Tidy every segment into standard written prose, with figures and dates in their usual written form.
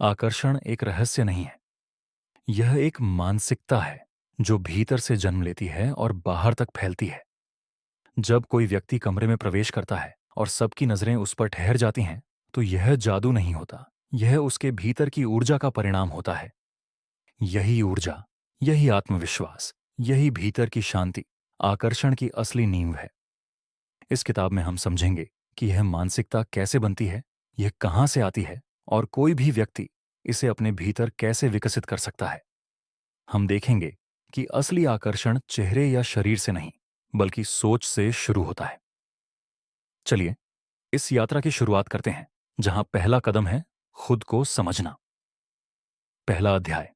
आकर्षण एक रहस्य नहीं है। यह एक मानसिकता है जो भीतर से जन्म लेती है और बाहर तक फैलती है। जब कोई व्यक्ति कमरे में प्रवेश करता है और सबकी नजरें उस पर ठहर जाती हैं, तो यह जादू नहीं होता। यह उसके भीतर की ऊर्जा का परिणाम होता है। यही ऊर्जा, यही आत्मविश्वास, यही भीतर की शांति आकर्षण की असली नींव है। इस किताब में हम समझेंगे कि यह मानसिकता कैसे बनती है, यह कहाँ से आती है और कोई भी व्यक्ति इसे अपने भीतर कैसे विकसित कर सकता है। हम देखेंगे कि असली आकर्षण चेहरे या शरीर से नहीं, बल्कि सोच से शुरू होता है। चलिए इस यात्रा की शुरुआत करते हैं, जहां पहला कदम है खुद को समझना। पहला अध्याय,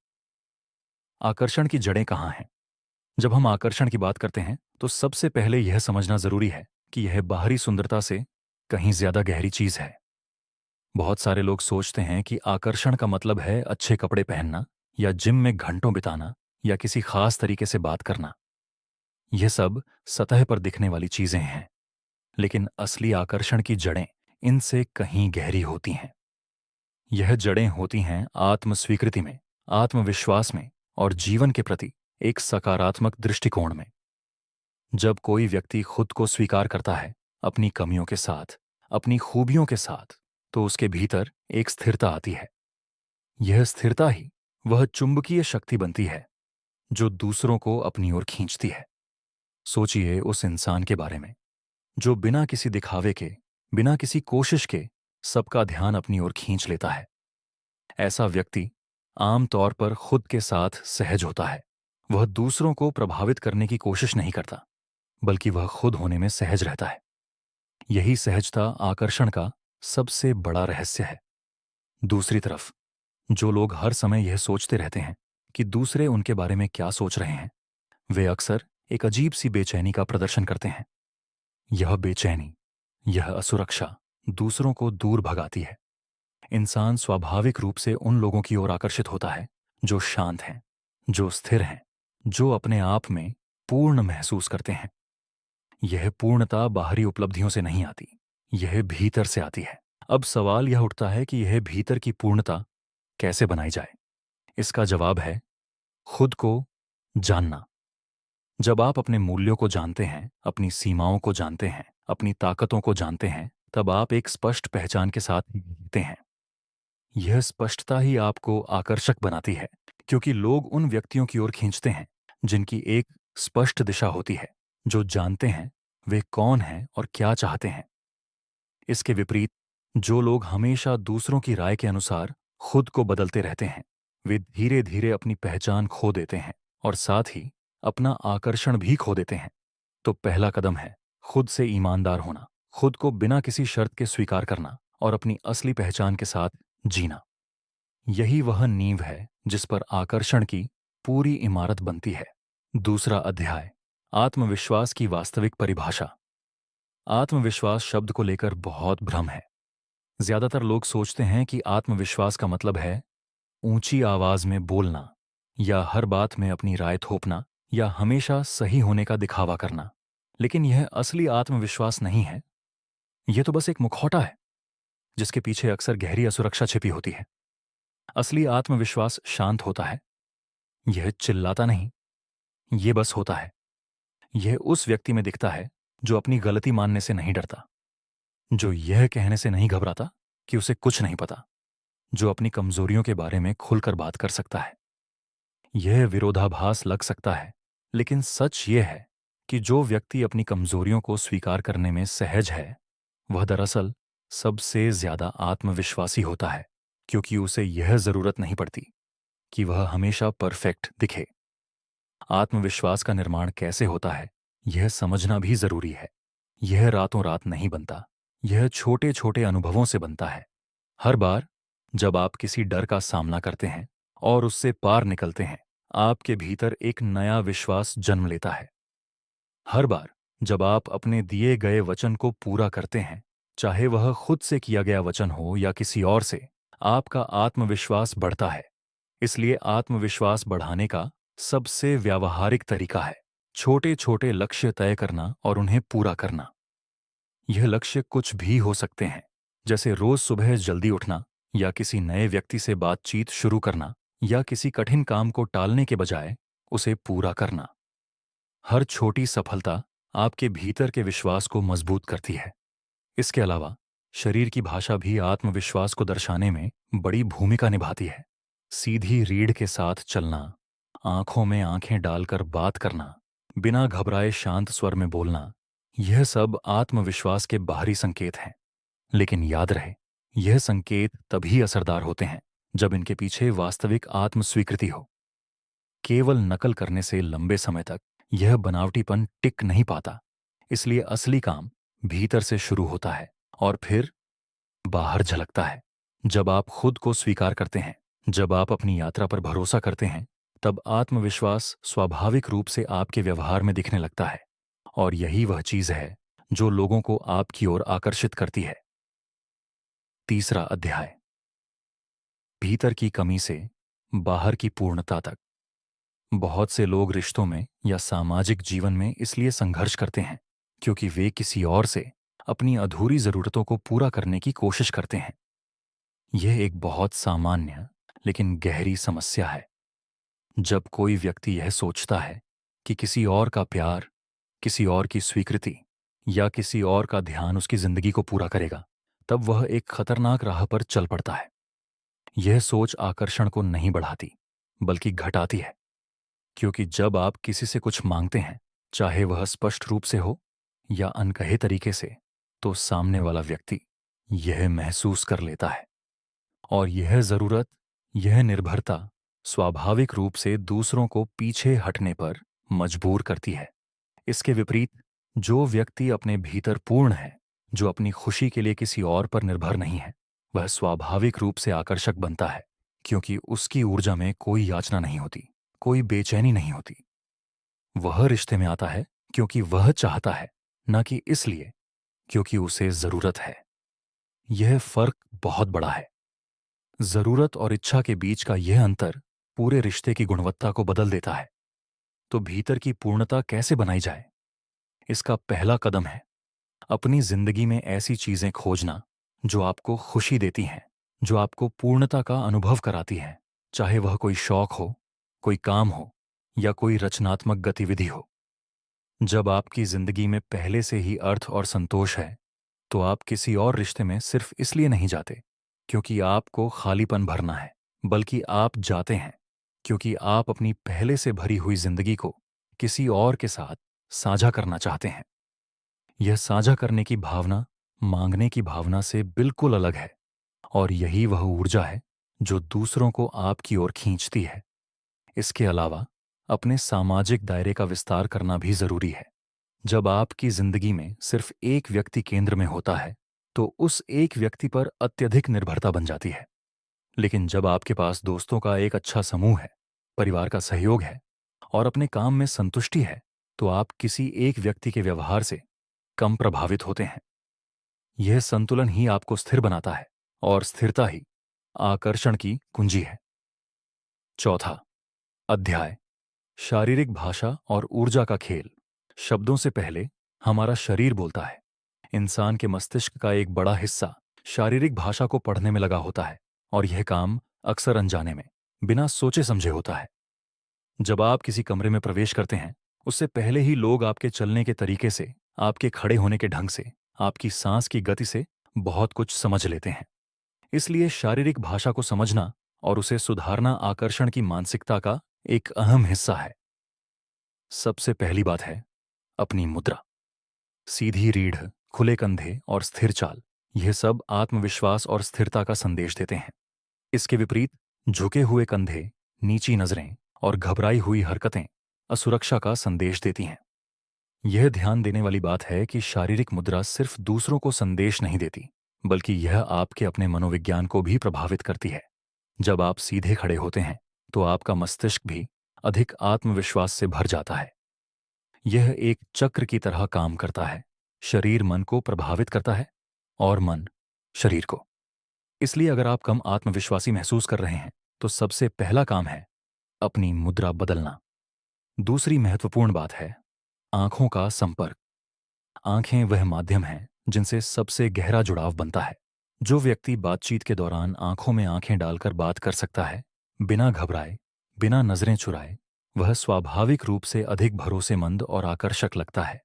आकर्षण की जड़ें कहाँ हैं। जब हम आकर्षण की बात करते हैं तो सबसे पहले यह समझना जरूरी है कि यह बाहरी सुंदरता से कहीं ज्यादा गहरी चीज है। बहुत सारे लोग सोचते हैं कि आकर्षण का मतलब है अच्छे कपड़े पहनना या जिम में घंटों बिताना या किसी खास तरीके से बात करना। यह सब सतह पर दिखने वाली चीजें हैं, लेकिन असली आकर्षण की जड़ें इनसे कहीं गहरी होती हैं। यह जड़ें होती हैं आत्म स्वीकृति में, आत्मविश्वास में और जीवन के प्रति एक सकारात्मक दृष्टिकोण में। जब कोई व्यक्ति खुद को स्वीकार करता है, अपनी कमियों के साथ, अपनी खूबियों के साथ, तो उसके भीतर एक स्थिरता आती है। यह स्थिरता ही वह चुंबकीय शक्ति बनती है जो दूसरों को अपनी ओर खींचती है। सोचिए उस इंसान के बारे में जो बिना किसी दिखावे के, बिना किसी कोशिश के सबका ध्यान अपनी ओर खींच लेता है। ऐसा व्यक्ति आमतौर पर खुद के साथ सहज होता है। वह दूसरों को प्रभावित करने की कोशिश नहीं करता, बल्कि वह खुद होने में सहज रहता है। यही सहजता आकर्षण का सबसे बड़ा रहस्य है। दूसरी तरफ जो लोग हर समय यह सोचते रहते हैं कि दूसरे उनके बारे में क्या सोच रहे हैं, वे अक्सर एक अजीब सी बेचैनी का प्रदर्शन करते हैं। यह बेचैनी, यह असुरक्षा दूसरों को दूर भगाती है। इंसान स्वाभाविक रूप से उन लोगों की ओर आकर्षित होता है जो शांत हैं, जो स्थिर हैं, जो अपने आप में पूर्ण महसूस करते हैं। यह पूर्णता बाहरी उपलब्धियों से नहीं आती, यह भीतर से आती है। अब सवाल यह उठता है कि यह भीतर की पूर्णता कैसे बनाई जाए। इसका जवाब है खुद को जानना। जब आप अपने मूल्यों को जानते हैं, अपनी सीमाओं को जानते हैं, अपनी ताकतों को जानते हैं, तब आप एक स्पष्ट पहचान के साथ जीते हैं। यह स्पष्टता ही आपको आकर्षक बनाती है, क्योंकि लोग उन व्यक्तियों की ओर खींचते हैं जिनकी एक स्पष्ट दिशा होती है, जो जानते हैं वे कौन हैं और क्या चाहते हैं। इसके विपरीत जो लोग हमेशा दूसरों की राय के अनुसार खुद को बदलते रहते हैं, वे धीरे धीरे अपनी पहचान खो देते हैं और साथ ही अपना आकर्षण भी खो देते हैं। तो पहला कदम है खुद से ईमानदार होना, खुद को बिना किसी शर्त के स्वीकार करना और अपनी असली पहचान के साथ जीना। यही वह नींव है जिस पर आकर्षण की पूरी इमारत बनती है। दूसरा अध्याय, आत्मविश्वास की वास्तविक परिभाषा। आत्मविश्वास शब्द को लेकर बहुत भ्रम है। ज्यादातर लोग सोचते हैं कि आत्मविश्वास का मतलब है ऊंची आवाज में बोलना, या हर बात में अपनी राय थोपना, या हमेशा सही होने का दिखावा करना। लेकिन यह असली आत्मविश्वास नहीं है। यह तो बस एक मुखौटा है जिसके पीछे अक्सर गहरी असुरक्षा छिपी होती है। असली आत्मविश्वास शांत होता है। यह चिल्लाता नहीं, यह बस होता है। यह उस व्यक्ति में दिखता है जो अपनी गलती मानने से नहीं डरता, जो यह कहने से नहीं घबराता कि उसे कुछ नहीं पता, जो अपनी कमजोरियों के बारे में खुलकर बात कर सकता है। यह विरोधाभास लग सकता है, लेकिन सच यह है कि जो व्यक्ति अपनी कमजोरियों को स्वीकार करने में सहज है, वह दरअसल सबसे ज्यादा आत्मविश्वासी होता है, क्योंकि उसे यह जरूरत नहीं पड़ती कि वह हमेशा परफेक्ट दिखे। आत्मविश्वास का निर्माण कैसे होता है, यह समझना भी जरूरी है। यह रातों रात नहीं बनता, यह छोटे छोटे अनुभवों से बनता है। हर बार जब आप किसी डर का सामना करते हैं और उससे पार निकलते हैं, आपके भीतर एक नया विश्वास जन्म लेता है। हर बार जब आप अपने दिए गए वचन को पूरा करते हैं, चाहे वह खुद से किया गया वचन हो या किसी और से, आपका आत्मविश्वास बढ़ता है। इसलिए आत्मविश्वास बढ़ाने का सबसे व्यावहारिक तरीका है छोटे छोटे लक्ष्य तय करना और उन्हें पूरा करना। यह लक्ष्य कुछ भी हो सकते हैं, जैसे रोज सुबह जल्दी उठना या किसी नए व्यक्ति से बातचीत शुरू करना या किसी कठिन काम को टालने के बजाय उसे पूरा करना। हर छोटी सफलता आपके भीतर के विश्वास को मजबूत करती है। इसके अलावा शरीर की भाषा भी आत्मविश्वास को दर्शाने में बड़ी भूमिका निभाती है। सीधी रीढ़ के साथ चलना, आंखों में आंखें डालकर बात करना, बिना घबराए शांत स्वर में बोलना, यह सब आत्मविश्वास के बाहरी संकेत हैं। लेकिन याद रहे, यह संकेत तभी असरदार होते हैं जब इनके पीछे वास्तविक आत्मस्वीकृति हो। केवल नकल करने से लंबे समय तक यह बनावटीपन टिक नहीं पाता। इसलिए असली काम भीतर से शुरू होता है और फिर बाहर झलकता है। जब आप खुद को स्वीकार करते हैं, जब आप अपनी यात्रा पर भरोसा करते हैं, तब आत्मविश्वास स्वाभाविक रूप से आपके व्यवहार में दिखने लगता है। और यही वह चीज है जो लोगों को आपकी ओर आकर्षित करती है। तीसरा अध्याय, भीतर की कमी से बाहर की पूर्णता तक। बहुत से लोग रिश्तों में या सामाजिक जीवन में इसलिए संघर्ष करते हैं क्योंकि वे किसी और से अपनी अधूरी जरूरतों को पूरा करने की कोशिश करते हैं। यह एक बहुत सामान्य लेकिन गहरी समस्या है। जब कोई व्यक्ति यह सोचता है कि किसी और का प्यार, किसी और की स्वीकृति या किसी और का ध्यान उसकी जिंदगी को पूरा करेगा, तब वह एक खतरनाक राह पर चल पड़ता है। यह सोच आकर्षण को नहीं बढ़ाती बल्कि घटाती है, क्योंकि जब आप किसी से कुछ मांगते हैं, चाहे वह स्पष्ट रूप से हो या अनकहे तरीके से, तो सामने वाला व्यक्ति यह महसूस कर लेता है और यह जरूरत, यह निर्भरता स्वाभाविक रूप से दूसरों को पीछे हटने पर मजबूर करती है। इसके विपरीत, जो व्यक्ति अपने भीतर पूर्ण है, जो अपनी खुशी के लिए किसी और पर निर्भर नहीं है, वह स्वाभाविक रूप से आकर्षक बनता है, क्योंकि उसकी ऊर्जा में कोई याचना नहीं होती, कोई बेचैनी नहीं होती। वह रिश्ते में आता है क्योंकि वह चाहता है, न कि इसलिए क्योंकि उसे जरूरत है। यह फर्क बहुत बड़ा है। जरूरत और इच्छा के बीच का यह अंतर पूरे रिश्ते की गुणवत्ता को बदल देता है। तो भीतर की पूर्णता कैसे बनाई जाए? इसका पहला कदम है अपनी जिंदगी में ऐसी चीजें खोजना जो आपको खुशी देती हैं, जो आपको पूर्णता का अनुभव कराती हैं, चाहे वह कोई शौक हो, कोई काम हो या कोई रचनात्मक गतिविधि हो। जब आपकी जिंदगी में पहले से ही अर्थ और संतोष है, तो आप किसी और रिश्ते में सिर्फ इसलिए नहीं जाते क्योंकि आपको खालीपन भरना है, बल्कि आप जाते हैं क्योंकि आप अपनी पहले से भरी हुई जिंदगी को किसी और के साथ साझा करना चाहते हैं। यह साझा करने की भावना मांगने की भावना से बिल्कुल अलग है, और यही वह ऊर्जा है जो दूसरों को आपकी ओर खींचती है। इसके अलावा अपने सामाजिक दायरे का विस्तार करना भी जरूरी है। जब आपकी जिंदगी में सिर्फ एक व्यक्ति केंद्र में होता है, तो उस एक व्यक्ति पर अत्यधिक निर्भरता बन जाती है। लेकिन जब आपके पास दोस्तों का एक अच्छा समूह है, परिवार का सहयोग है और अपने काम में संतुष्टि है, तो आप किसी एक व्यक्ति के व्यवहार से कम प्रभावित होते हैं। यह संतुलन ही आपको स्थिर बनाता है और स्थिरता ही आकर्षण की कुंजी है। चौथा अध्याय, शारीरिक भाषा और ऊर्जा का खेल। शब्दों से पहले हमारा शरीर बोलता है। इंसान के मस्तिष्क का एक बड़ा हिस्सा शारीरिक भाषा को पढ़ने में लगा होता है, और यह काम अक्सर अनजाने में, बिना सोचे समझे होता है। जब आप किसी कमरे में प्रवेश करते हैं, उससे पहले ही लोग आपके चलने के तरीके से, आपके खड़े होने के ढंग से, आपकी सांस की गति से बहुत कुछ समझ लेते हैं। इसलिए शारीरिक भाषा को समझना और उसे सुधारना आकर्षण की मानसिकता का एक अहम हिस्सा है। सबसे पहली बात है अपनी मुद्रा। सीधी रीढ़, खुले कंधे और स्थिर चाल, यह सब आत्मविश्वास और स्थिरता का संदेश देते हैं। इसके विपरीत झुके हुए कंधे, नीची नजरें और घबराई हुई हरकतें असुरक्षा का संदेश देती हैं। यह ध्यान देने वाली बात है कि शारीरिक मुद्रा सिर्फ दूसरों को संदेश नहीं देती, बल्कि यह आपके अपने मनोविज्ञान को भी प्रभावित करती है। जब आप सीधे खड़े होते हैं, तो आपका मस्तिष्क भी अधिक आत्मविश्वास से भर जाता है। यह एक चक्र की तरह काम करता है। शरीर मन को प्रभावित करता है और मन शरीर को। इसलिए अगर आप कम आत्मविश्वासी महसूस कर रहे हैं, तो सबसे पहला काम है अपनी मुद्रा बदलना। दूसरी महत्वपूर्ण बात है आंखों का संपर्क। आंखें वह माध्यम हैं जिनसे सबसे गहरा जुड़ाव बनता है। जो व्यक्ति बातचीत के दौरान आंखों में आंखें डालकर बात कर सकता है, बिना घबराए, बिना नजरें चुराए, वह स्वाभाविक रूप से अधिक भरोसेमंद और आकर्षक लगता है।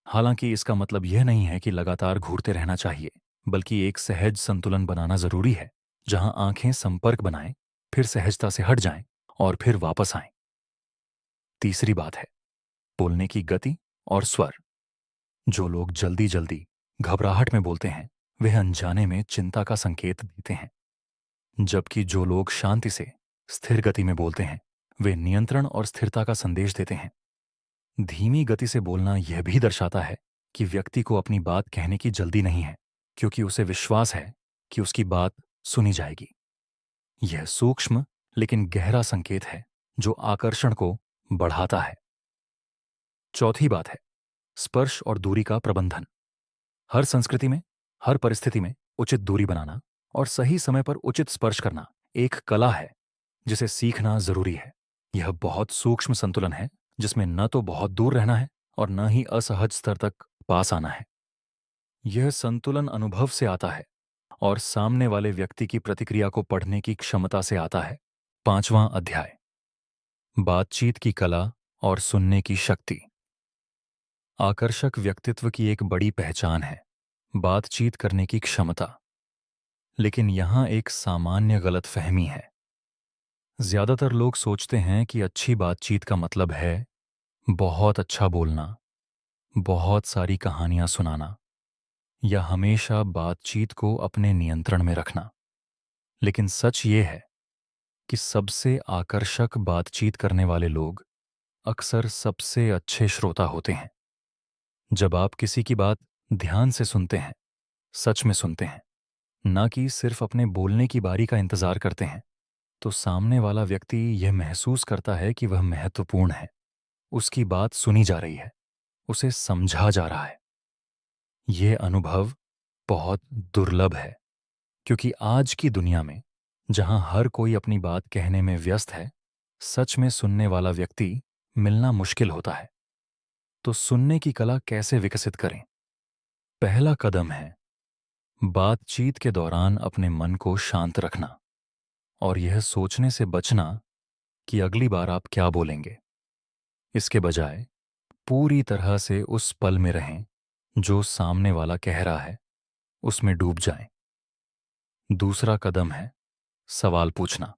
हालांकि इसका मतलब यह नहीं है कि लगातार घूरते रहना चाहिए, बल्कि एक सहज संतुलन बनाना जरूरी है, जहां आंखें संपर्क बनाएं, फिर सहजता से हट जाएं और फिर वापस आएं। तीसरी बात है बोलने की गति और स्वर। जो लोग जल्दी जल्दी घबराहट में बोलते हैं, वे अनजाने में चिंता का संकेत देते हैं, जबकि जो लोग शांति से स्थिर गति में बोलते हैं, वे नियंत्रण और स्थिरता का संदेश देते हैं। धीमी गति से बोलना यह भी दर्शाता है कि व्यक्ति को अपनी बात कहने की जल्दी नहीं है, क्योंकि उसे विश्वास है कि उसकी बात सुनी जाएगी। यह सूक्ष्म लेकिन गहरा संकेत है जो आकर्षण को बढ़ाता है। चौथी बात है स्पर्श और दूरी का प्रबंधन। हर संस्कृति में, हर परिस्थिति में उचित दूरी बनाना और सही समय पर उचित स्पर्श करना एक कला है जिसे सीखना जरूरी है। यह बहुत सूक्ष्म संतुलन है जिसमें न तो बहुत दूर रहना है और न ही असहज स्तर तक पास आना है। यह संतुलन अनुभव से आता है और सामने वाले व्यक्ति की प्रतिक्रिया को पढ़ने की क्षमता से आता है। पांचवां अध्याय बातचीत की कला और सुनने की शक्ति। आकर्षक व्यक्तित्व की एक बड़ी पहचान है बातचीत करने की क्षमता। लेकिन यहां एक सामान्य गलतफहमी है। ज्यादातर लोग सोचते हैं कि अच्छी बातचीत का मतलब है बहुत अच्छा बोलना, बहुत सारी कहानियां सुनाना, या हमेशा बातचीत को अपने नियंत्रण में रखना। लेकिन सच ये है कि सबसे आकर्षक बातचीत करने वाले लोग अक्सर सबसे अच्छे श्रोता होते हैं। जब आप किसी की बात ध्यान से सुनते हैं, सच में सुनते हैं, ना कि सिर्फ अपने बोलने की बारी का इंतजार करते हैं, तो सामने वाला व्यक्ति यह महसूस करता है कि वह महत्वपूर्ण है, उसकी बात सुनी जा रही है, उसे समझा जा रहा है। यह अनुभव बहुत दुर्लभ है, क्योंकि आज की दुनिया में जहां हर कोई अपनी बात कहने में व्यस्त है, सच में सुनने वाला व्यक्ति मिलना मुश्किल होता है। तो सुनने की कला कैसे विकसित करें? पहला कदम है बातचीत के दौरान अपने मन को शांत रखना और यह सोचने से बचना कि अगली बार आप क्या बोलेंगे। इसके बजाय पूरी तरह से उस पल में रहें जो सामने वाला कह रहा है, उसमें डूब जाएं। दूसरा कदम है सवाल पूछना।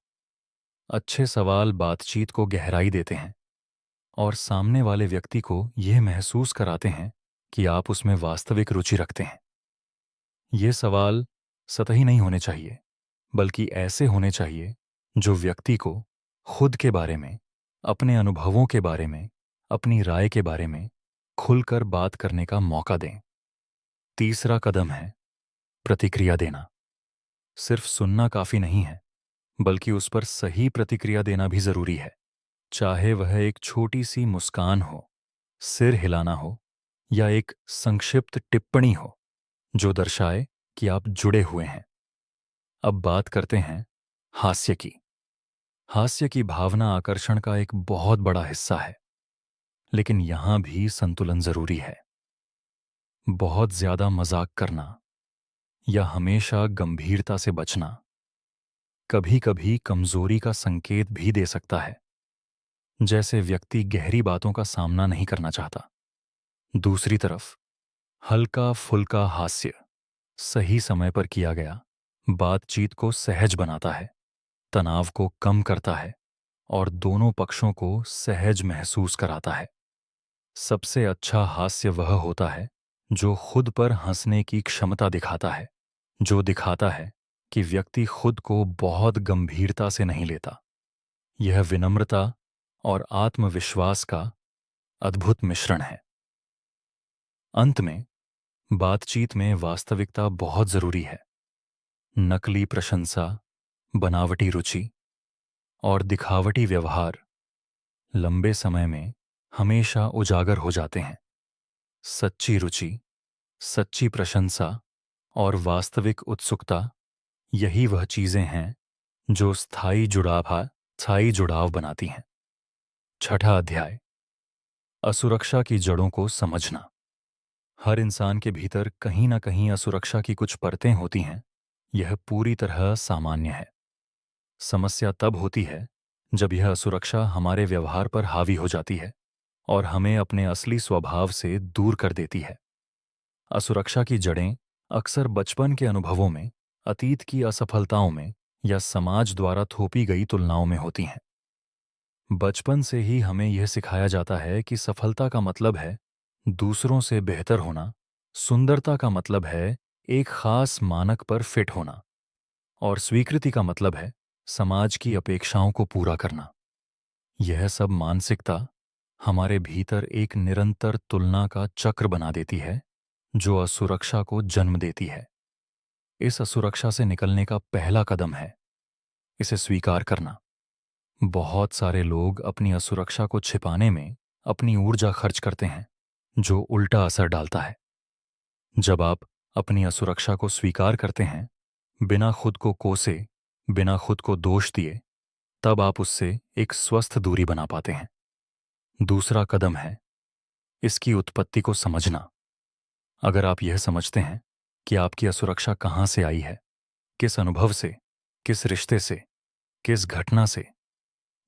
अच्छे सवाल बातचीत को गहराई देते हैं और सामने वाले व्यक्ति को यह महसूस कराते हैं कि आप उसमें वास्तविक रुचि रखते हैं। ये सवाल सतही नहीं होने चाहिए, बल्कि ऐसे होने चाहिए जो व्यक्ति को खुद के बारे में, अपने अनुभवों के बारे में, अपनी राय के बारे में खुलकर बात करने का मौका दें। तीसरा कदम है प्रतिक्रिया देना। सिर्फ सुनना काफी नहीं है, बल्कि उस पर सही प्रतिक्रिया देना भी जरूरी है। चाहे वह एक छोटी सी मुस्कान हो, सिर हिलाना हो, या एक संक्षिप्त टिप्पणी हो जो दर्शाए कि आप जुड़े हुए हैं। अब बात करते हैं हास्य की। हास्य की भावना आकर्षण का एक बहुत बड़ा हिस्सा है, लेकिन यहां भी संतुलन जरूरी है। बहुत ज्यादा मजाक करना या हमेशा गंभीरता से बचना कभी कभी कमजोरी का संकेत भी दे सकता है, जैसे व्यक्ति गहरी बातों का सामना नहीं करना चाहता। दूसरी तरफ हल्का फुल्का हास्य सही समय पर किया गया बातचीत को सहज बनाता है, तनाव को कम करता है और दोनों पक्षों को सहज महसूस कराता है। सबसे अच्छा हास्य वह होता है जो खुद पर हंसने की क्षमता दिखाता है, जो दिखाता है कि व्यक्ति खुद को बहुत गंभीरता से नहीं लेता। यह विनम्रता और आत्मविश्वास का अद्भुत मिश्रण है। अंत में बातचीत में वास्तविकता बहुत जरूरी है। नकली प्रशंसा, बनावटी रुचि और दिखावटी व्यवहार लंबे समय में हमेशा उजागर हो जाते हैं। सच्ची रुचि, सच्ची प्रशंसा और वास्तविक उत्सुकता, यही वह चीजें हैं जो स्थायी जुड़ाव बनाती हैं। छठा अध्याय असुरक्षा की जड़ों को समझना। हर इंसान के भीतर कहीं ना कहीं असुरक्षा की कुछ परतें होती हैं। यह पूरी तरह सामान्य है। समस्या तब होती है जब यह असुरक्षा हमारे व्यवहार पर हावी हो जाती है और हमें अपने असली स्वभाव से दूर कर देती है। असुरक्षा की जड़ें अक्सर बचपन के अनुभवों में, अतीत की असफलताओं में या समाज द्वारा थोपी गई तुलनाओं में होती हैं। बचपन से ही हमें यह सिखाया जाता है कि सफलता का मतलब है दूसरों से बेहतर होना, सुंदरता का मतलब है एक खास मानक पर फिट होना, और स्वीकृति का मतलब है समाज की अपेक्षाओं को पूरा करना। यह सब मानसिकता हमारे भीतर एक निरंतर तुलना का चक्र बना देती है, जो असुरक्षा को जन्म देती है। इस असुरक्षा से निकलने का पहला कदम है इसे स्वीकार करना। बहुत सारे लोग अपनी असुरक्षा को छिपाने में अपनी ऊर्जा खर्च करते हैं, जो उल्टा असर डालता है। जब आप अपनी असुरक्षा को स्वीकार करते हैं, बिना खुद को कोसे, बिना खुद को दोष दिए, तब आप उससे एक स्वस्थ दूरी बना पाते हैं। दूसरा कदम है इसकी उत्पत्ति को समझना। अगर आप यह समझते हैं कि आपकी असुरक्षा कहाँ से आई है, किस अनुभव से, किस रिश्ते से, किस घटना से,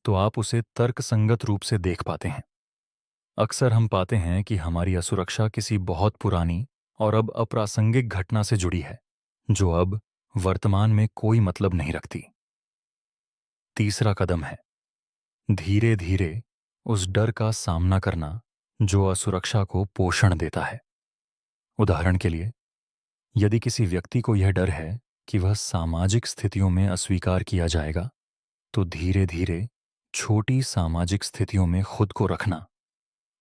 तो आप उसे तर्कसंगत रूप से देख पाते हैं। अक्सर हम पाते हैं कि हमारी असुरक्षा किसी बहुत पुरानी और अब अप्रासंगिक घटना से जुड़ी है, जो अब वर्तमान में कोई मतलब नहीं रखती। तीसरा कदम है धीरे धीरे उस डर का सामना करना जो असुरक्षा को पोषण देता है। उदाहरण के लिए, यदि किसी व्यक्ति को यह डर है कि वह सामाजिक स्थितियों में अस्वीकार किया जाएगा, तो धीरे धीरे छोटी सामाजिक स्थितियों में खुद को रखना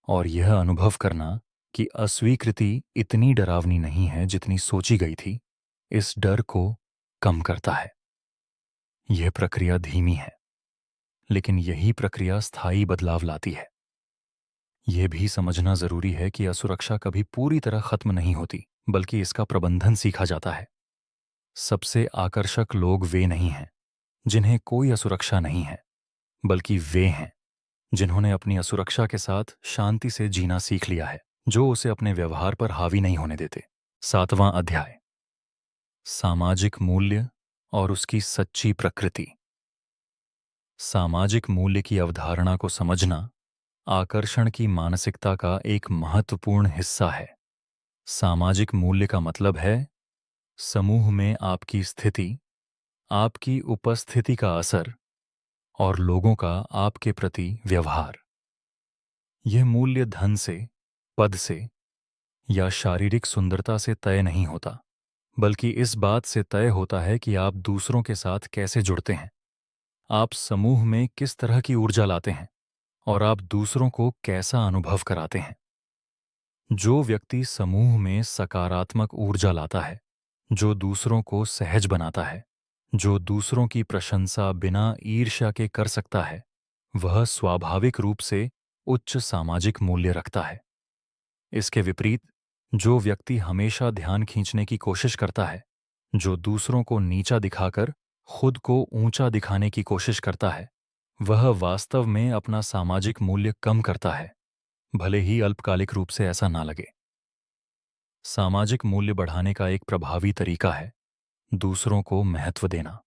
और यह अनुभव करना कि अस्वीकृति इतनी डरावनी नहीं है जितनी सोची गई थी, इस डर को कम करता है। यह प्रक्रिया धीमी है, लेकिन यही प्रक्रिया स्थायी बदलाव लाती है। यह भी समझना जरूरी है कि असुरक्षा कभी पूरी तरह खत्म नहीं होती, बल्कि इसका प्रबंधन सीखा जाता है। सबसे आकर्षक लोग वे नहीं हैं जिन्हें कोई असुरक्षा नहीं है, बल्कि वे हैं जिन्होंने अपनी असुरक्षा के साथ शांति से जीना सीख लिया है, जो उसे अपने व्यवहार पर हावी नहीं होने देते। 7वां अध्याय, सामाजिक मूल्य और उसकी सच्ची प्रकृति। सामाजिक मूल्य की अवधारणा को समझना आकर्षण की मानसिकता का एक महत्वपूर्ण हिस्सा है। सामाजिक मूल्य का मतलब है समूह में आपकी स्थिति, आपकी उपस्थिति का असर और लोगों का आपके प्रति व्यवहार। यह मूल्य धन से, पद से या शारीरिक सुंदरता से तय नहीं होता, बल्कि इस बात से तय होता है कि आप दूसरों के साथ कैसे जुड़ते हैं, आप समूह में किस तरह की ऊर्जा लाते हैं और आप दूसरों को कैसा अनुभव कराते हैं। जो व्यक्ति समूह में सकारात्मक ऊर्जा लाता है, जो दूसरों को सहज बनाता है, जो दूसरों की प्रशंसा बिना ईर्ष्या के कर सकता है, वह स्वाभाविक रूप से उच्च सामाजिक मूल्य रखता है। इसके विपरीत, जो व्यक्ति हमेशा ध्यान खींचने की कोशिश करता है, जो दूसरों को नीचा दिखाकर खुद को ऊंचा दिखाने की कोशिश करता है, वह वास्तव में अपना सामाजिक मूल्य कम करता है, भले ही अल्पकालिक रूप से ऐसा ना लगे। सामाजिक मूल्य बढ़ाने का एक प्रभावी तरीका है दूसरों को महत्व देना।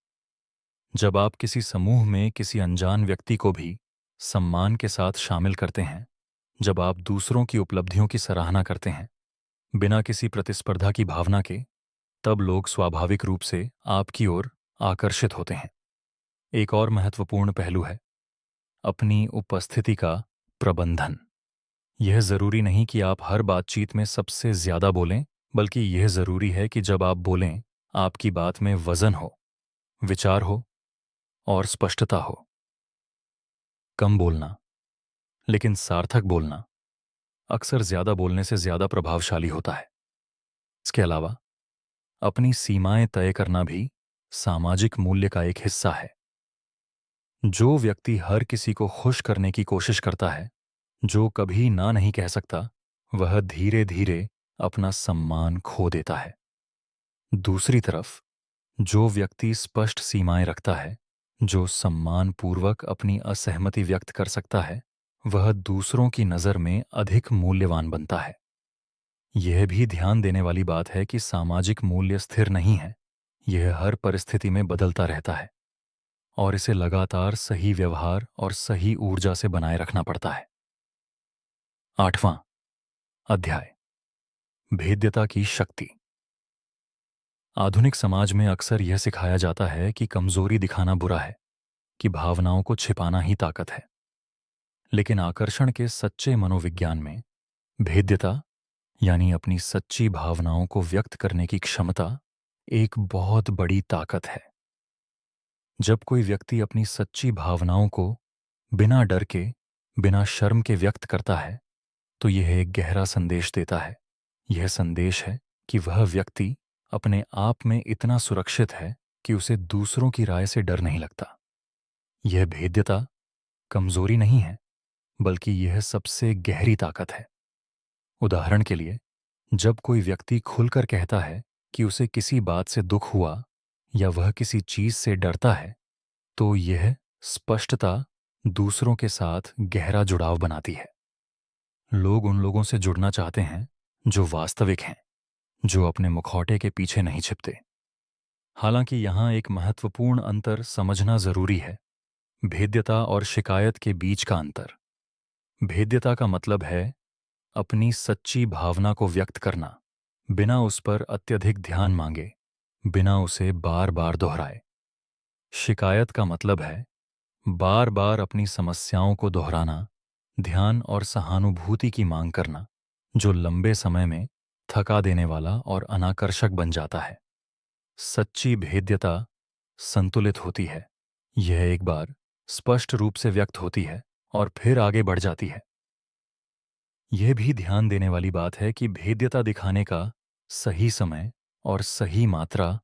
जब आप किसी समूह में किसी अनजान व्यक्ति को भी सम्मान के साथ शामिल करते हैं, जब आप दूसरों की उपलब्धियों की सराहना करते हैं बिना किसी प्रतिस्पर्धा की भावना के, तब लोग स्वाभाविक रूप से आपकी ओर आकर्षित होते हैं। एक और महत्वपूर्ण पहलू है अपनी उपस्थिति का प्रबंधन। यह जरूरी नहीं कि आप हर बातचीत में सबसे ज्यादा बोलें, बल्कि यह जरूरी है कि जब आप बोलें, आपकी बात में वजन हो, विचार हो और स्पष्टता हो। कम बोलना, लेकिन सार्थक बोलना, अक्सर ज्यादा बोलने से ज्यादा प्रभावशाली होता है। इसके अलावा अपनी सीमाएं तय करना भी सामाजिक मूल्य का एक हिस्सा है। जो व्यक्ति हर किसी को खुश करने की कोशिश करता है, जो कभी ना नहीं कह सकता, वह धीरे धीरे अपना सम्मान खो देता है। दूसरी तरफ, जो व्यक्ति स्पष्ट सीमाएं रखता है, जो सम्मानपूर्वक अपनी असहमति व्यक्त कर सकता है, वह दूसरों की नज़र में अधिक मूल्यवान बनता है। यह भी ध्यान देने वाली बात है कि सामाजिक मूल्य स्थिर नहीं है। यह हर परिस्थिति में बदलता रहता है और इसे लगातार सही व्यवहार और सही ऊर्जा से बनाए रखना पड़ता है। 8वां अध्याय, भेद्यता की शक्ति। आधुनिक समाज में अक्सर यह सिखाया जाता है कि कमजोरी दिखाना बुरा है, कि भावनाओं को छिपाना ही ताकत है। लेकिन आकर्षण के सच्चे मनोविज्ञान में भेद्यता यानी अपनी सच्ची भावनाओं को व्यक्त करने की क्षमता एक बहुत बड़ी ताकत है। जब कोई व्यक्ति अपनी सच्ची भावनाओं को बिना डर के, बिना शर्म के व्यक्त करता है, तो यह एक गहरा संदेश देता है। यह संदेश है कि वह व्यक्ति अपने आप में इतना सुरक्षित है कि उसे दूसरों की राय से डर नहीं लगता। यह भेद्यता कमजोरी नहीं है, बल्कि यह सबसे गहरी ताकत है। उदाहरण के लिए, जब कोई व्यक्ति खुलकर कहता है कि उसे किसी बात से दुख हुआ या वह किसी चीज से डरता है, तो यह स्पष्टता दूसरों के साथ गहरा जुड़ाव बनाती है। लोग उन लोगों से जुड़ना चाहते हैं जो वास्तविक हैं, जो अपने मुखौटे के पीछे नहीं छिपते। हालांकि यहां एक महत्वपूर्ण अंतर समझना जरूरी है, भेद्यता और शिकायत के बीच का अंतर। भेद्यता का मतलब है अपनी सच्ची भावना को व्यक्त करना, बिना उस पर अत्यधिक ध्यान मांगे, बिना उसे बार बार दोहराए। शिकायत का मतलब है बार बार अपनी समस्याओं को दोहराना, ध्यान और सहानुभूति की मांग करना, जो लंबे समय में थका देने वाला और अनाकर्षक बन जाता है। सच्ची भेद्यता संतुलित होती है। यह एक बार स्पष्ट रूप से व्यक्त होती है और फिर आगे बढ़ जाती है। यह भी ध्यान देने वाली बात है कि भेद्यता दिखाने का सही समय और सही मात्रा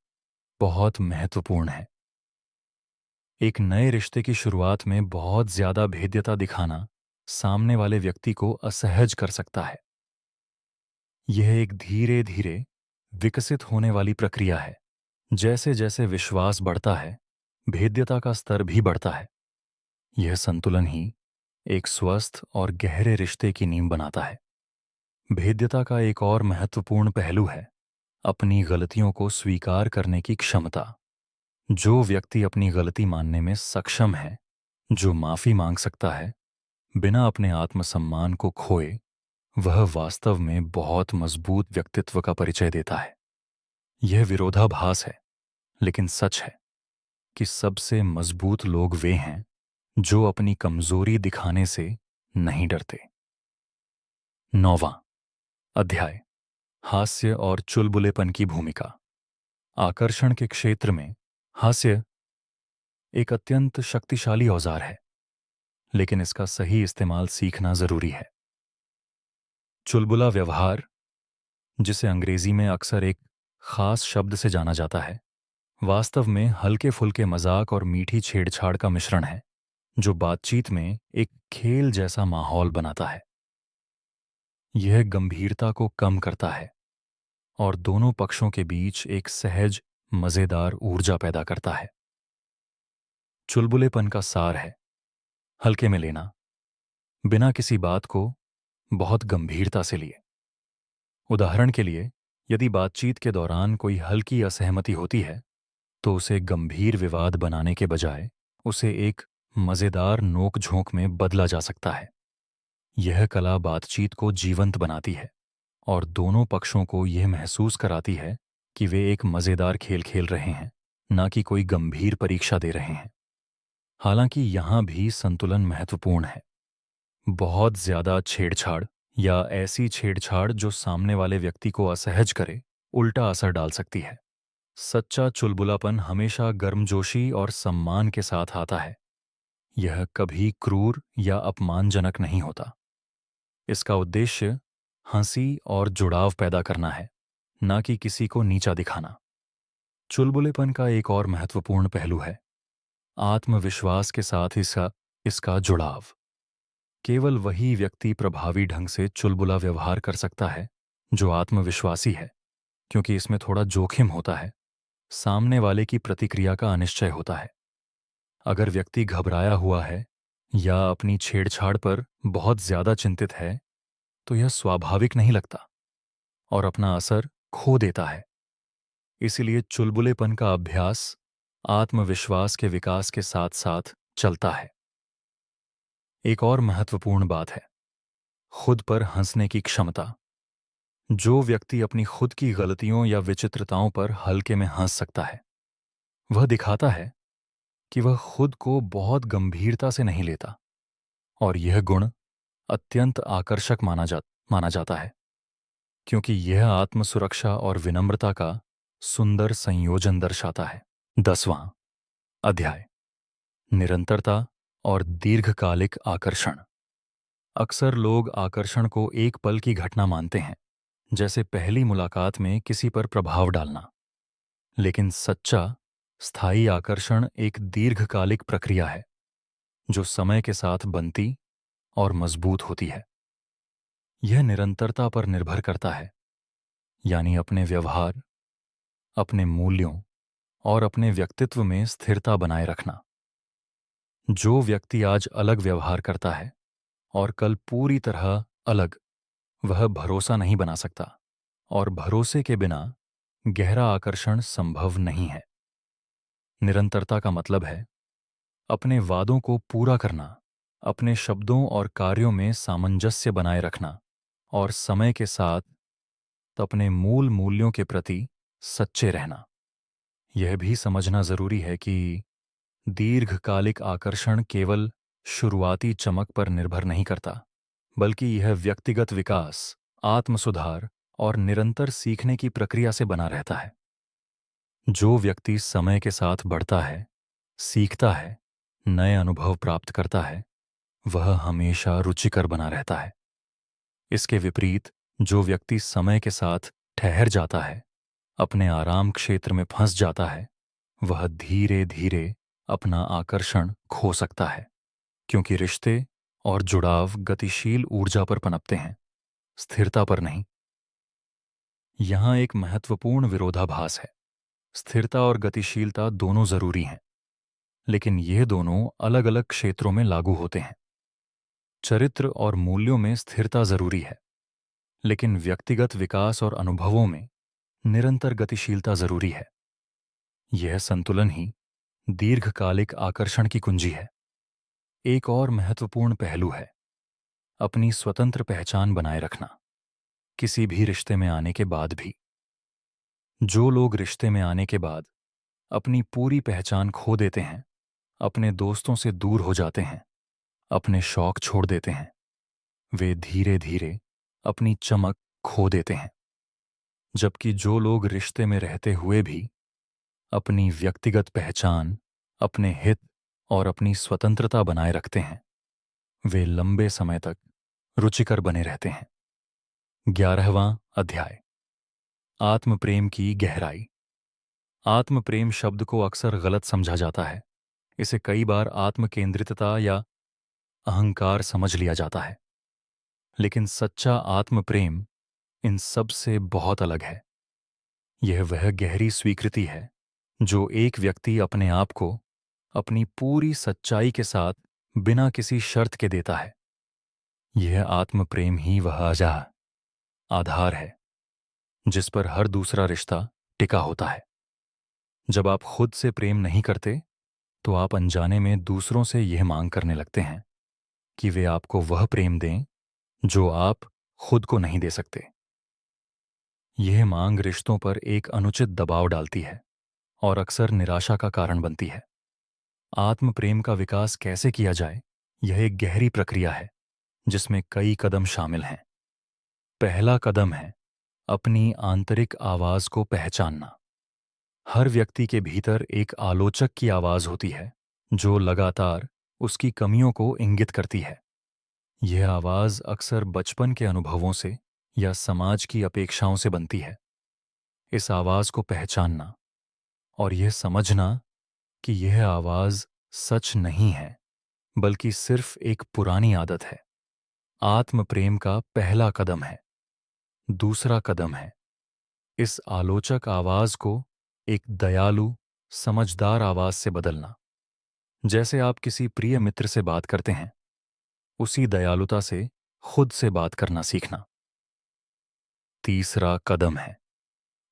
बहुत महत्वपूर्ण है। एक नए रिश्ते की शुरुआत में बहुत ज्यादा भेद्यता दिखाना सामने वाले व्यक्ति को असहज कर सकता है। यह एक धीरे धीरे विकसित होने वाली प्रक्रिया है। जैसे जैसे विश्वास बढ़ता है, भेद्यता का स्तर भी बढ़ता है। यह संतुलन ही एक स्वस्थ और गहरे रिश्ते की नींव बनाता है। भेद्यता का एक और महत्वपूर्ण पहलू है अपनी गलतियों को स्वीकार करने की क्षमता। जो व्यक्ति अपनी गलती मानने में सक्षम है, जो माफी मांग सकता है बिना अपने आत्मसम्मान को खोए, वह वास्तव में बहुत मजबूत व्यक्तित्व का परिचय देता है। यह विरोधाभास है, लेकिन सच है कि सबसे मजबूत लोग वे हैं जो अपनी कमजोरी दिखाने से नहीं डरते। 9वां अध्याय, हास्य और चुलबुलेपन की भूमिका। आकर्षण के क्षेत्र में हास्य एक अत्यंत शक्तिशाली औजार है, लेकिन इसका सही इस्तेमाल सीखना जरूरी है। चुलबुला व्यवहार, जिसे अंग्रेजी में अक्सर एक खास शब्द से जाना जाता है, वास्तव में हल्के फुल्के मजाक और मीठी छेड़छाड़ का मिश्रण है, जो बातचीत में एक खेल जैसा माहौल बनाता है। यह गंभीरता को कम करता है और दोनों पक्षों के बीच एक सहज, मजेदार ऊर्जा पैदा करता है। चुलबुलेपन का सार है हल्के में लेना, बिना किसी बात को बहुत गंभीरता से लिए। उदाहरण के लिए, यदि बातचीत के दौरान कोई हल्की असहमति होती है, तो उसे गंभीर विवाद बनाने के बजाय उसे एक मजेदार नोक-झोंक में बदला जा सकता है। यह कला बातचीत को जीवंत बनाती है और दोनों पक्षों को यह महसूस कराती है कि वे एक मजेदार खेल खेल रहे हैं, ना कि कोई गंभीर परीक्षा दे रहे हैं। हालांकि यहां भी संतुलन महत्वपूर्ण है। बहुत ज्यादा छेड़छाड़ या ऐसी छेड़छाड़ जो सामने वाले व्यक्ति को असहज करे, उल्टा असर डाल सकती है। सच्चा चुलबुलापन हमेशा गर्मजोशी और सम्मान के साथ आता है। यह कभी क्रूर या अपमानजनक नहीं होता। इसका उद्देश्य हंसी और जुड़ाव पैदा करना है, ना कि किसी को नीचा दिखाना। चुलबुलेपन का एक और महत्वपूर्ण पहलू है आत्मविश्वास के साथ इसका जुड़ाव। केवल वही व्यक्ति प्रभावी ढंग से चुलबुला व्यवहार कर सकता है जो आत्मविश्वासी है, क्योंकि इसमें थोड़ा जोखिम होता है। सामने वाले की प्रतिक्रिया का अनिश्चय होता है। अगर व्यक्ति घबराया हुआ है या अपनी छेड़छाड़ पर बहुत ज्यादा चिंतित है, तो यह स्वाभाविक नहीं लगता और अपना असर खो देता है। इसीलिए चुलबुलेपन का अभ्यास आत्मविश्वास के विकास के साथ साथ चलता है। एक और महत्वपूर्ण बात है खुद पर हंसने की क्षमता। जो व्यक्ति अपनी खुद की गलतियों या विचित्रताओं पर हल्के में हंस सकता है, वह दिखाता है कि वह खुद को बहुत गंभीरता से नहीं लेता, और यह गुण अत्यंत आकर्षक माना जाता है, क्योंकि यह आत्मसुरक्षा और विनम्रता का सुंदर संयोजन दर्शाता है। 10वां अध्याय, निरंतरता और दीर्घकालिक आकर्षण। अक्सर लोग आकर्षण को एक पल की घटना मानते हैं, जैसे पहली मुलाकात में किसी पर प्रभाव डालना। लेकिन सच्चा स्थायी आकर्षण एक दीर्घकालिक प्रक्रिया है जो समय के साथ बनती और मजबूत होती है। यह निरंतरता पर निर्भर करता है, यानी अपने व्यवहार, अपने मूल्यों और अपने व्यक्तित्व में स्थिरता बनाए रखना। जो व्यक्ति आज अलग व्यवहार करता है और कल पूरी तरह अलग, वह भरोसा नहीं बना सकता, और भरोसे के बिना गहरा आकर्षण संभव नहीं है। निरंतरता का मतलब है अपने वादों को पूरा करना, अपने शब्दों और कार्यों में सामंजस्य बनाए रखना, और समय के साथ अपने मूल मूल्यों के प्रति सच्चे रहना। यह भी समझना जरूरी है कि दीर्घकालिक आकर्षण केवल शुरुआती चमक पर निर्भर नहीं करता, बल्कि यह व्यक्तिगत विकास, आत्मसुधार और निरंतर सीखने की प्रक्रिया से बना रहता है। जो व्यक्ति समय के साथ बढ़ता है, सीखता है, नए अनुभव प्राप्त करता है, वह हमेशा रुचिकर बना रहता है। इसके विपरीत जो व्यक्ति समय के साथ ठहर जाता है, अपने आराम क्षेत्र में फंस जाता है, वह धीरे धीरे अपना आकर्षण खो सकता है, क्योंकि रिश्ते और जुड़ाव गतिशील ऊर्जा पर पनपते हैं, स्थिरता पर नहीं। यहां एक महत्वपूर्ण विरोधाभास है। स्थिरता और गतिशीलता दोनों जरूरी हैं, लेकिन ये दोनों अलग अलग क्षेत्रों में लागू होते हैं। चरित्र और मूल्यों में स्थिरता जरूरी है, लेकिन व्यक्तिगत विकास और अनुभवों में निरंतर गतिशीलता जरूरी है। यह संतुलन ही दीर्घकालिक आकर्षण की कुंजी है। एक और महत्वपूर्ण पहलू है अपनी स्वतंत्र पहचान बनाए रखना, किसी भी रिश्ते में आने के बाद भी। जो लोग रिश्ते में आने के बाद अपनी पूरी पहचान खो देते हैं, अपने दोस्तों से दूर हो जाते हैं, अपने शौक छोड़ देते हैं, वे धीरे धीरे अपनी चमक खो देते हैं। जबकि जो लोग रिश्ते में रहते हुए भी अपनी व्यक्तिगत पहचान, अपने हित और अपनी स्वतंत्रता बनाए रखते हैं, वे लंबे समय तक रुचिकर बने रहते हैं। 11वां अध्याय, आत्मप्रेम की गहराई। आत्मप्रेम शब्द को अक्सर गलत समझा जाता है। इसे कई बार आत्मकेंद्रितता या अहंकार समझ लिया जाता है, लेकिन सच्चा आत्मप्रेम इन सब से बहुत अलग है। यह वह गहरी स्वीकृति है जो एक व्यक्ति अपने आप को अपनी पूरी सच्चाई के साथ बिना किसी शर्त के देता है। यह आत्मप्रेम ही वह आधार है जिस पर हर दूसरा रिश्ता टिका होता है। जब आप खुद से प्रेम नहीं करते, तो आप अनजाने में दूसरों से यह मांग करने लगते हैं कि वे आपको वह प्रेम दें जो आप खुद को नहीं दे सकते। यह मांग रिश्तों पर एक अनुचित दबाव डालती है और अक्सर निराशा का कारण बनती है। आत्म प्रेम का विकास कैसे किया जाए, यह एक गहरी प्रक्रिया है जिसमें कई कदम शामिल हैं। पहला कदम है अपनी आंतरिक आवाज को पहचानना। हर व्यक्ति के भीतर एक आलोचक की आवाज होती है जो लगातार उसकी कमियों को इंगित करती है। यह आवाज अक्सर बचपन के अनुभवों से या समाज की अपेक्षाओं से बनती है। इस आवाज को पहचानना और यह समझना कि यह आवाज सच नहीं है, बल्कि सिर्फ एक पुरानी आदत है, आत्म प्रेम का पहला कदम है। दूसरा कदम है इस आलोचक आवाज को एक दयालु, समझदार आवाज से बदलना। जैसे आप किसी प्रिय मित्र से बात करते हैं, उसी दयालुता से खुद से बात करना सीखना। तीसरा कदम है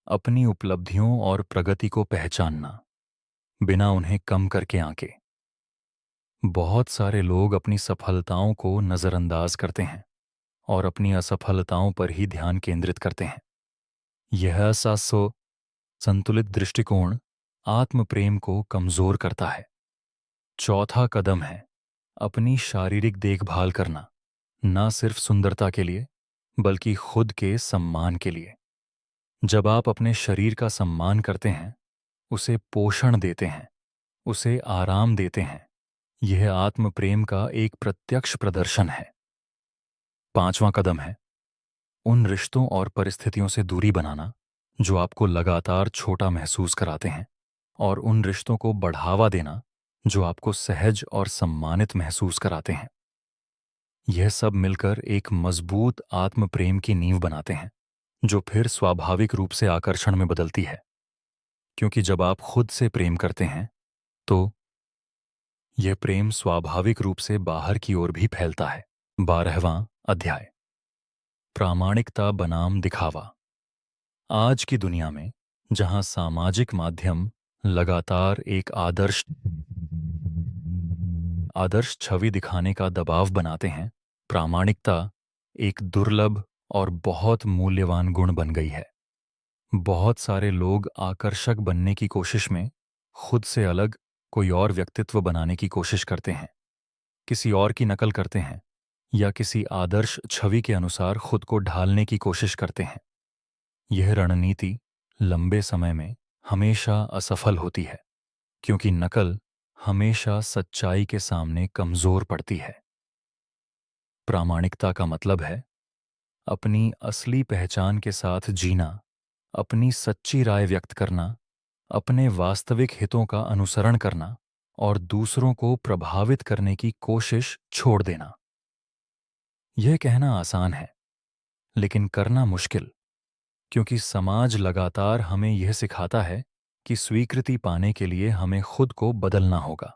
अपनी उपलब्धियों और प्रगति को पहचानना, बिना उन्हें कम करके आंके। बहुत सारे लोग अपनी सफलताओं को नज़रअंदाज करते हैं और अपनी असफलताओं पर ही ध्यान केंद्रित करते हैं। यह सासो संतुलित दृष्टिकोण आत्म प्रेम को कमजोर करता है। चौथा कदम है अपनी शारीरिक देखभाल करना, ना सिर्फ सुंदरता के लिए बल्कि खुद के सम्मान के लिए। जब आप अपने शरीर का सम्मान करते हैं, उसे पोषण देते हैं, उसे आराम देते हैं, यह आत्म प्रेम का एक प्रत्यक्ष प्रदर्शन है। पांचवां कदम है उन रिश्तों और परिस्थितियों से दूरी बनाना जो आपको लगातार छोटा महसूस कराते हैं, और उन रिश्तों को बढ़ावा देना जो आपको सहज और सम्मानित महसूस कराते हैं। यह सब मिलकर एक मजबूत आत्म प्रेम की नींव बनाते हैं, जो फिर स्वाभाविक रूप से आकर्षण में बदलती है। क्योंकि जब आप खुद से प्रेम करते हैं, तो यह प्रेम स्वाभाविक रूप से बाहर की ओर भी फैलता है। 12वां अध्याय, प्रामाणिकता बनाम दिखावा। आज की दुनिया में जहां सामाजिक माध्यम लगातार एक आदर्श छवि दिखाने का दबाव बनाते हैं, प्रामाणिकता एक दुर्लभ और बहुत मूल्यवान गुण बन गई है। बहुत सारे लोग आकर्षक बनने की कोशिश में खुद से अलग कोई और व्यक्तित्व बनाने की कोशिश करते हैं, किसी और की नकल करते हैं या किसी आदर्श छवि के अनुसार खुद को ढालने की कोशिश करते हैं। यह रणनीति लंबे समय में हमेशा असफल होती है, क्योंकि नकल हमेशा सच्चाई के सामने कमजोर पड़ती है। प्रामाणिकता का मतलब है अपनी असली पहचान के साथ जीना, अपनी सच्ची राय व्यक्त करना, अपने वास्तविक हितों का अनुसरण करना और दूसरों को प्रभावित करने की कोशिश छोड़ देना। यह कहना आसान है, लेकिन करना मुश्किल, क्योंकि समाज लगातार हमें यह सिखाता है कि स्वीकृति पाने के लिए हमें खुद को बदलना होगा।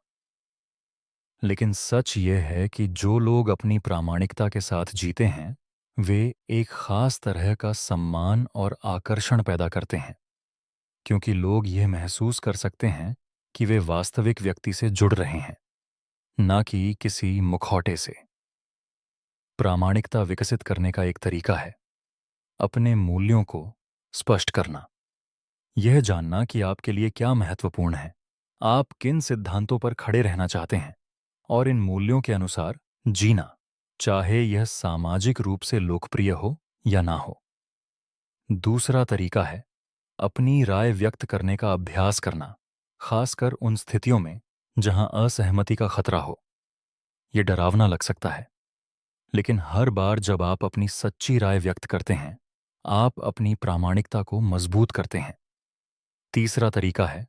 लेकिन सच यह है कि जो लोग अपनी प्रामाणिकता के साथ जीते हैं, वे एक खास तरह का सम्मान और आकर्षण पैदा करते हैं, क्योंकि लोग यह महसूस कर सकते हैं कि वे वास्तविक व्यक्ति से जुड़ रहे हैं, ना कि किसी मुखौटे से। प्रामाणिकता विकसित करने का एक तरीका है अपने मूल्यों को स्पष्ट करना। यह जानना कि आपके लिए क्या महत्वपूर्ण है, आप किन सिद्धांतों पर खड़े रहना चाहते हैं, और इन मूल्यों के अनुसार जीना, चाहे यह सामाजिक रूप से लोकप्रिय हो या ना हो। दूसरा तरीका है अपनी राय व्यक्त करने का अभ्यास करना, खासकर उन स्थितियों में जहां असहमति का खतरा हो। यह डरावना लग सकता है, लेकिन हर बार जब आप अपनी सच्ची राय व्यक्त करते हैं, आप अपनी प्रामाणिकता को मजबूत करते हैं। तीसरा तरीका है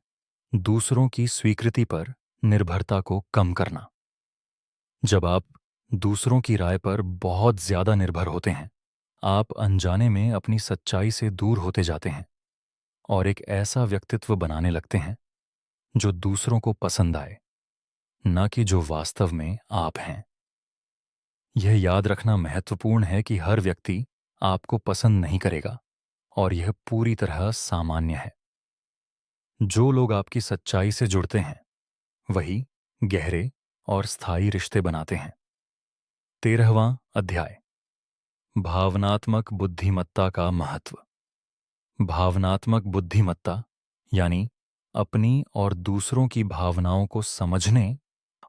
दूसरों की स्वीकृति पर निर्भरता को कम करना। जब आप दूसरों की राय पर बहुत ज्यादा निर्भर होते हैं, आप अनजाने में अपनी सच्चाई से दूर होते जाते हैं और एक ऐसा व्यक्तित्व बनाने लगते हैं जो दूसरों को पसंद आए, न कि जो वास्तव में आप हैं। यह याद रखना महत्वपूर्ण है कि हर व्यक्ति आपको पसंद नहीं करेगा, और यह पूरी तरह सामान्य है। जो लोग आपकी सच्चाई से जुड़ते हैं, वही गहरे और स्थायी रिश्ते बनाते हैं। 13वां अध्याय, भावनात्मक बुद्धिमत्ता का महत्व। भावनात्मक बुद्धिमत्ता यानी अपनी और दूसरों की भावनाओं को समझने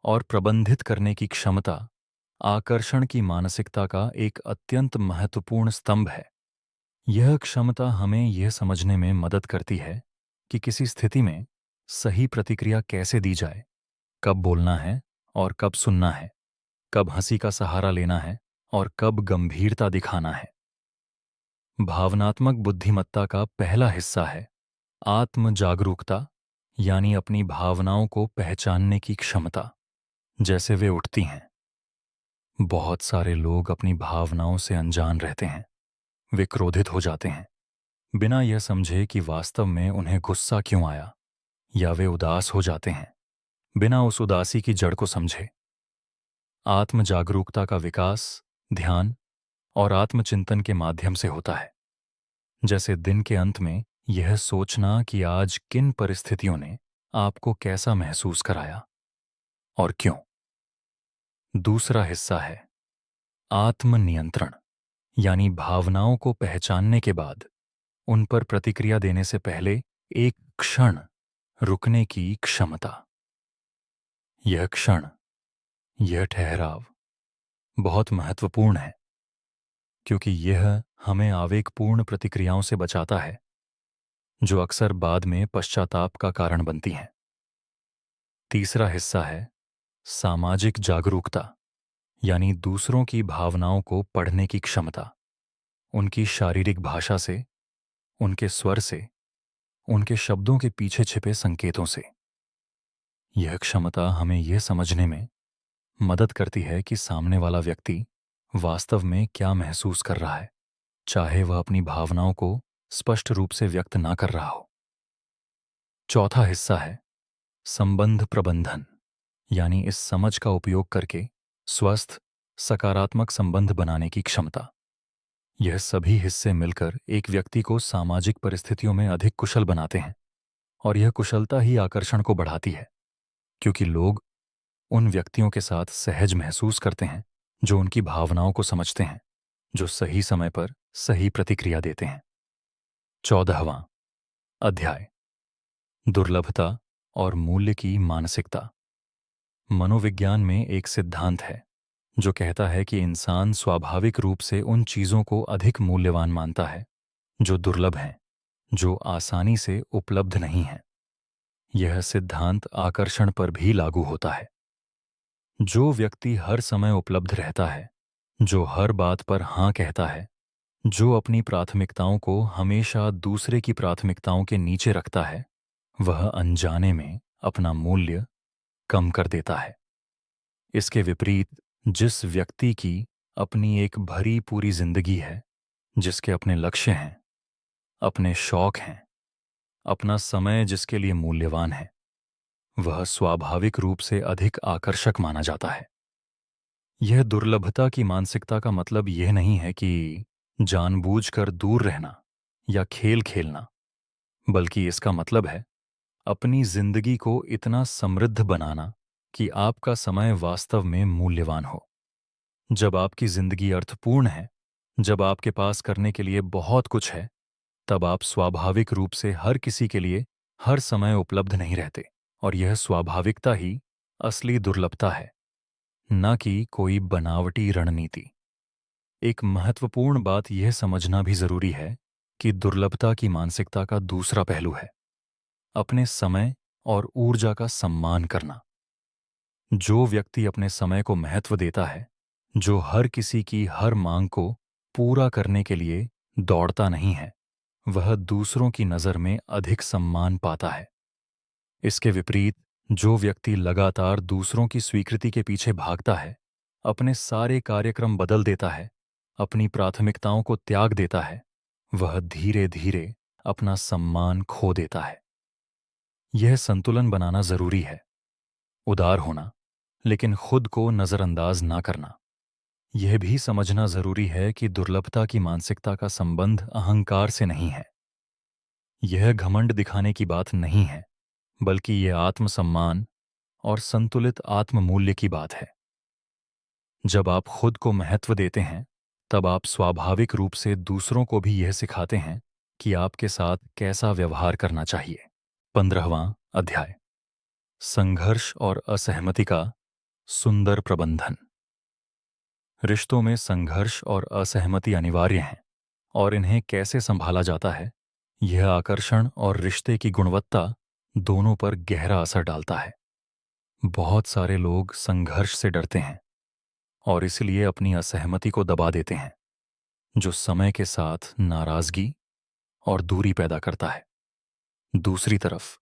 और प्रबंधित करने की क्षमता आकर्षण की मानसिकता का एक अत्यंत महत्वपूर्ण स्तंभ है। यह क्षमता हमें यह समझने में मदद करती है कि किसी स्थिति में सही प्रतिक्रिया कैसे दी जाए, कब बोलना है और कब सुनना है, कब हंसी का सहारा लेना है और कब गंभीरता दिखाना है। भावनात्मक बुद्धिमत्ता का पहला हिस्सा है आत्म जागरूकता, यानी अपनी भावनाओं को पहचानने की क्षमता, जैसे वे उठती हैं। बहुत सारे लोग अपनी भावनाओं से अनजान रहते हैं। वे क्रोधित हो जाते हैं बिना यह समझे कि वास्तव में उन्हें गुस्सा क्यों आया, या वे उदास हो जाते हैं बिना उस उदासी की जड़ को समझे। आत्म जागरूकता का विकास ध्यान और आत्मचिंतन के माध्यम से होता है। जैसे दिन के अंत में यह सोचना कि आज किन परिस्थितियों ने आपको कैसा महसूस कराया और क्यों। दूसरा हिस्सा है आत्मनियंत्रण, यानी भावनाओं को पहचानने के बाद उन पर प्रतिक्रिया देने से पहले एक क्षण रुकने की क्षमता। यह क्षण, यह ठहराव बहुत महत्वपूर्ण है, क्योंकि यह हमें आवेगपूर्ण प्रतिक्रियाओं से बचाता है जो अक्सर बाद में पश्चाताप का कारण बनती हैं। तीसरा हिस्सा है सामाजिक जागरूकता, यानी दूसरों की भावनाओं को पढ़ने की क्षमता, उनकी शारीरिक भाषा से, उनके स्वर से, उनके शब्दों के पीछे छिपे संकेतों से। यह क्षमता हमें यह समझने में मदद करती है कि सामने वाला व्यक्ति वास्तव में क्या महसूस कर रहा है, चाहे वह अपनी भावनाओं को स्पष्ट रूप से व्यक्त ना कर रहा हो। चौथा हिस्सा है संबंध प्रबंधन, यानी इस समझ का उपयोग करके स्वस्थ, सकारात्मक संबंध बनाने की क्षमता। यह सभी हिस्से मिलकर एक व्यक्ति को सामाजिक परिस्थितियों में अधिक कुशल बनाते हैं, और यह कुशलता ही आकर्षण को बढ़ाती है, क्योंकि लोग उन व्यक्तियों के साथ सहज महसूस करते हैं जो उनकी भावनाओं को समझते हैं, जो सही समय पर सही प्रतिक्रिया देते हैं। 14वां अध्याय दुर्लभता और मूल्य की मानसिकता। मनोविज्ञान में एक सिद्धांत है जो कहता है कि इंसान स्वाभाविक रूप से उन चीज़ों को अधिक मूल्यवान मानता है जो दुर्लभ हैं, जो आसानी से उपलब्ध नहीं हैं। यह सिद्धांत आकर्षण पर भी लागू होता है। जो व्यक्ति हर समय उपलब्ध रहता है, जो हर बात पर हाँ कहता है, जो अपनी प्राथमिकताओं को हमेशा दूसरे की प्राथमिकताओं के नीचे रखता है, वह अनजाने में अपना मूल्य कम कर देता है। इसके विपरीत जिस व्यक्ति की अपनी एक भरी पूरी जिंदगी है, जिसके अपने लक्ष्य हैं, अपने शौक हैं, अपना समय जिसके लिए मूल्यवान है, वह स्वाभाविक रूप से अधिक आकर्षक माना जाता है। यह दुर्लभता की मानसिकता का मतलब यह नहीं है कि जानबूझकर दूर रहना या खेल खेलना, बल्कि इसका मतलब है अपनी जिंदगी को इतना समृद्ध बनाना कि आपका समय वास्तव में मूल्यवान हो। जब आपकी जिंदगी अर्थपूर्ण है, जब आपके पास करने के लिए बहुत कुछ है, तब आप स्वाभाविक रूप से हर किसी के लिए हर समय उपलब्ध नहीं रहते, और यह स्वाभाविकता ही असली दुर्लभता है, न कि कोई बनावटी रणनीति। एक महत्वपूर्ण बात यह समझना भी जरूरी है कि दुर्लभता की मानसिकता का दूसरा पहलू है अपने समय और ऊर्जा का सम्मान करना। जो व्यक्ति अपने समय को महत्व देता है, जो हर किसी की हर मांग को पूरा करने के लिए दौड़ता नहीं है, वह दूसरों की नज़र में अधिक सम्मान पाता है। इसके विपरीत जो व्यक्ति लगातार दूसरों की स्वीकृति के पीछे भागता है, अपने सारे कार्यक्रम बदल देता है, अपनी प्राथमिकताओं को त्याग देता है, वह धीरे धीरे अपना सम्मान खो देता है। यह संतुलन बनाना जरूरी है, उदार होना, लेकिन खुद को नजरअंदाज ना करना। यह भी समझना जरूरी है कि दुर्लभता की मानसिकता का संबंध अहंकार से नहीं है। यह घमंड दिखाने की बात नहीं है, बल्कि यह आत्मसम्मान और संतुलित आत्ममूल्य की बात है। जब आप खुद को महत्व देते हैं, तब आप स्वाभाविक रूप से दूसरों को भी यह सिखाते हैं कि आपके साथ कैसा व्यवहार करना चाहिए। 15वां अध्याय संघर्ष और असहमति का सुंदर प्रबंधन। रिश्तों में संघर्ष और असहमति अनिवार्य हैं, और इन्हें कैसे संभाला जाता है, यह आकर्षण और रिश्ते की गुणवत्ता दोनों पर गहरा असर डालता है। बहुत सारे लोग संघर्ष से डरते हैं और इसलिए अपनी असहमति को दबा देते हैं, जो समय के साथ नाराजगी और दूरी पैदा करता है। दूसरी तरफ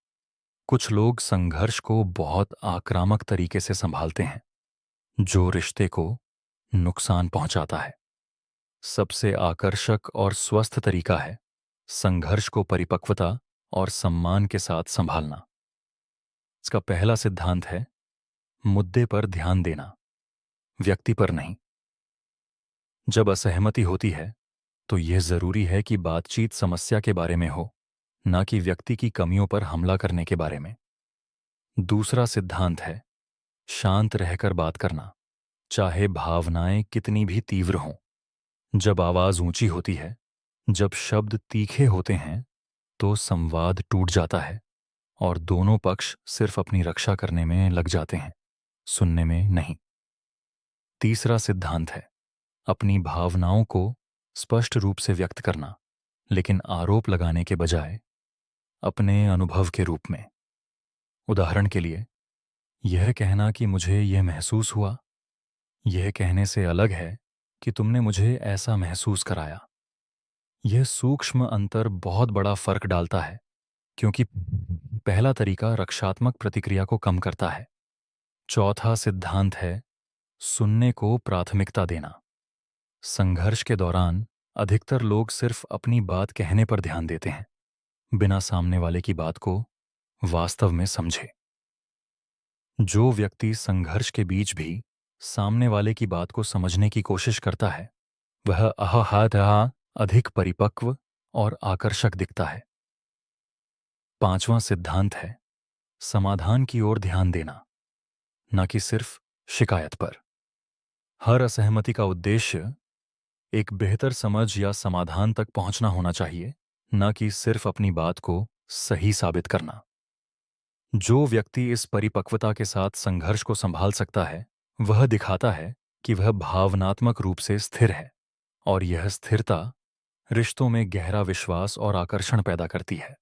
कुछ लोग संघर्ष को बहुत आक्रामक तरीके से संभालते हैं, जो रिश्ते को नुकसान पहुंचाता है। सबसे आकर्षक और स्वस्थ तरीका है संघर्ष को परिपक्वता और सम्मान के साथ संभालना। इसका पहला सिद्धांत है मुद्दे पर ध्यान देना, व्यक्ति पर नहीं। जब असहमति होती है, तो यह जरूरी है कि बातचीत समस्या के बारे में हो, ना कि व्यक्ति की कमियों पर हमला करने के बारे में। दूसरा सिद्धांत है शांत रहकर बात करना, चाहे भावनाएं कितनी भी तीव्र हों। जब आवाज ऊंची होती है, जब शब्द तीखे होते हैं, तो संवाद टूट जाता है और दोनों पक्ष सिर्फ अपनी रक्षा करने में लग जाते हैं, सुनने में नहीं। तीसरा सिद्धांत है अपनी भावनाओं को स्पष्ट रूप से व्यक्त करना, लेकिन आरोप लगाने के बजाय अपने अनुभव के रूप में। उदाहरण के लिए, यह कहना कि मुझे यह महसूस हुआ, यह कहने से अलग है कि तुमने मुझे ऐसा महसूस कराया। यह सूक्ष्म अंतर बहुत बड़ा फर्क डालता है, क्योंकि पहला तरीका रक्षात्मक प्रतिक्रिया को कम करता है। चौथा सिद्धांत है सुनने को प्राथमिकता देना। संघर्ष के दौरान अधिकतर लोग सिर्फ अपनी बात कहने पर ध्यान देते हैं, बिना सामने वाले की बात को वास्तव में समझे। जो व्यक्ति संघर्ष के बीच भी सामने वाले की बात को समझने की कोशिश करता है, वह अहहा अधिक परिपक्व और आकर्षक दिखता है। पांचवां सिद्धांत है समाधान की ओर ध्यान देना, न कि सिर्फ शिकायत पर। हर असहमति का उद्देश्य एक बेहतर समझ या समाधान तक पहुंचना होना चाहिए, न कि सिर्फ अपनी बात को सही साबित करना। जो व्यक्ति इस परिपक्वता के साथ संघर्ष को संभाल सकता है, वह दिखाता है कि वह भावनात्मक रूप से स्थिर है, और यह स्थिरता रिश्तों में गहरा विश्वास और आकर्षण पैदा करती है।